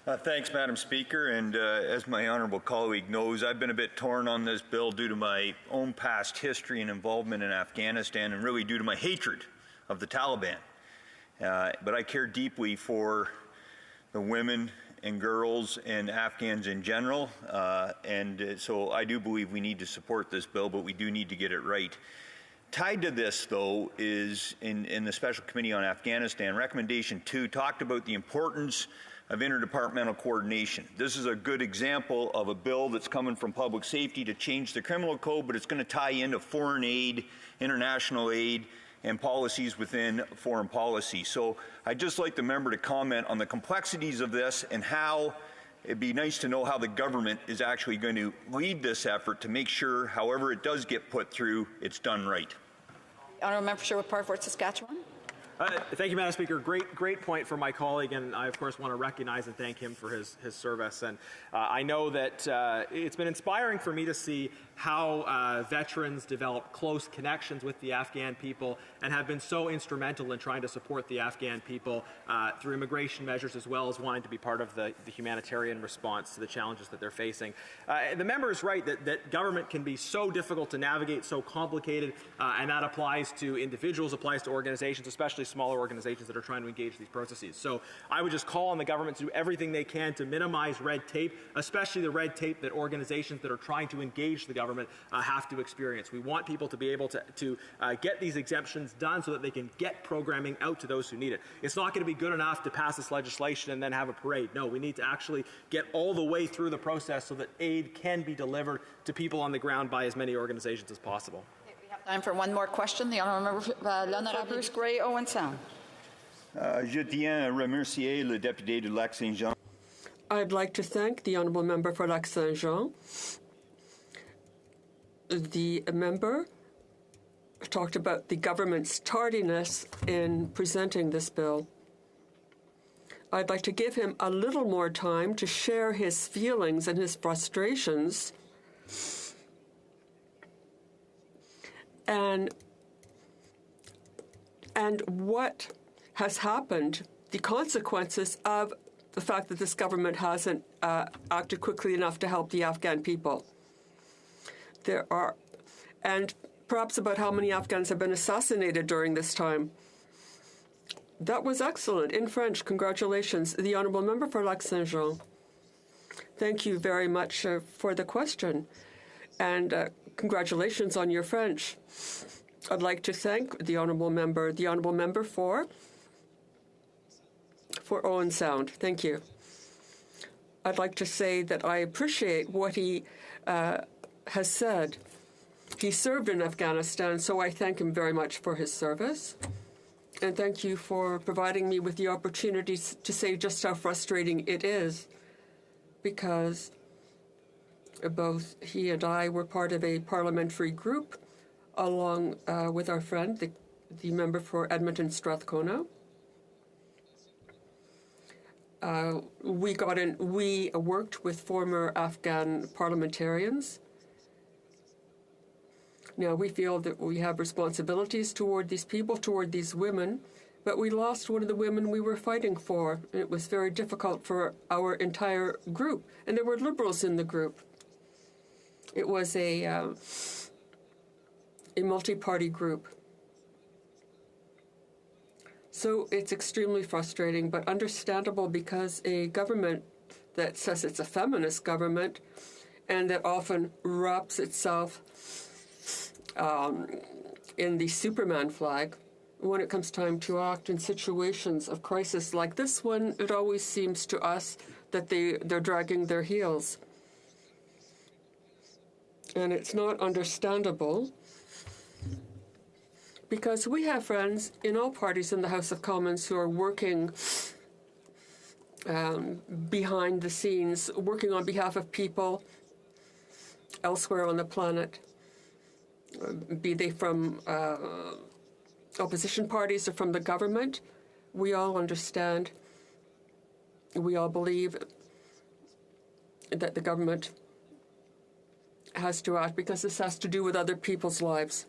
Thanks, Madam Speaker, and as my honourable colleague knows, I've been a bit torn on this bill due to my own past history and involvement in Afghanistan, and really due to my hatred of the Taliban. But I care deeply for the women and girls and Afghans in general, and so I do believe we need to support this bill, but we do need to get it right. Tied to this, though, is in the Special Committee on Afghanistan, Recommendation 2 talked about the importance of interdepartmental coordination. This is a good example of a bill that's coming from public safety to change the criminal code, but it's going to tie into foreign aid, international aid, and policies within foreign policy. So I'd just like the member to comment on the complexities of this and how it'd be nice to know how the government is actually going to lead this effort to make sure, however it does get put through, it's done right. Honourable Member for Sherwood Park, Saskatchewan. Thank you, Madam Speaker. Great point from my colleague, and I, of course, want to recognize and thank him for his service. And I know that it's been inspiring for me to see how veterans develop close connections with the Afghan people and have been so instrumental in trying to support the Afghan people through immigration measures, as well as wanting to be part of the humanitarian response to the challenges that they're facing. The member is right that government can be so difficult to navigate, so complicated, and that applies to individuals, applies to organizations, especially smaller organizations that are trying to engage these processes. So I would just call on the government to do everything they can to minimize red tape, especially the red tape that organizations that are trying to engage the government have to experience. We want people to be able to get these exemptions done so that they can get programming out to those who need it. It's not going to be good enough to pass this legislation and then have a parade. No, we need to actually get all the way through the process so that aid can be delivered to people on the ground by as many organizations as possible. Time for one more question. The Honourable Member Bruce-Grey-Owen Sound. Je tiens à remercier le député de Lac-Saint-Jean. I'd like to thank the Honourable Member for Lac-Saint-Jean. The member talked about the government's tardiness in presenting this bill. I'd like to give him a little more time to share his feelings and his frustrations and what has happened, the consequences of the fact that this government hasn't acted quickly enough to help the Afghan people. And perhaps about how many Afghans have been assassinated during this time. That was excellent. In French, congratulations. The Honourable Member for Lac-Saint-Jean. Thank you very much for the question. And congratulations on your French. I'd like to thank the Honourable Member for Owen Sound. Thank you. I'd like to say that I appreciate what he has said. He served in Afghanistan, so I thank him very much for his service. And thank you for providing me with the opportunity to say just how frustrating it is, because both he and I were part of a parliamentary group along with our friend, the member for Edmonton-Strathcona. We worked with former Afghan parliamentarians. Now, we feel that we have responsibilities toward these people, toward these women, but we lost one of the women we were fighting for. And it was very difficult for our entire group. And there were liberals in the group. It was a multi-party group. So it's extremely frustrating, but understandable, because a government that says it's a feminist government and that often wraps itself in the Superman flag, when it comes time to act in situations of crisis like this one, it always seems to us that they're dragging their heels. And it's not understandable, because we have friends in all parties in the House of Commons who are working behind the scenes, working on behalf of people elsewhere on the planet, be they from opposition parties or from the government. We all understand, we all believe that the government has to act, because this has to do with other people's lives.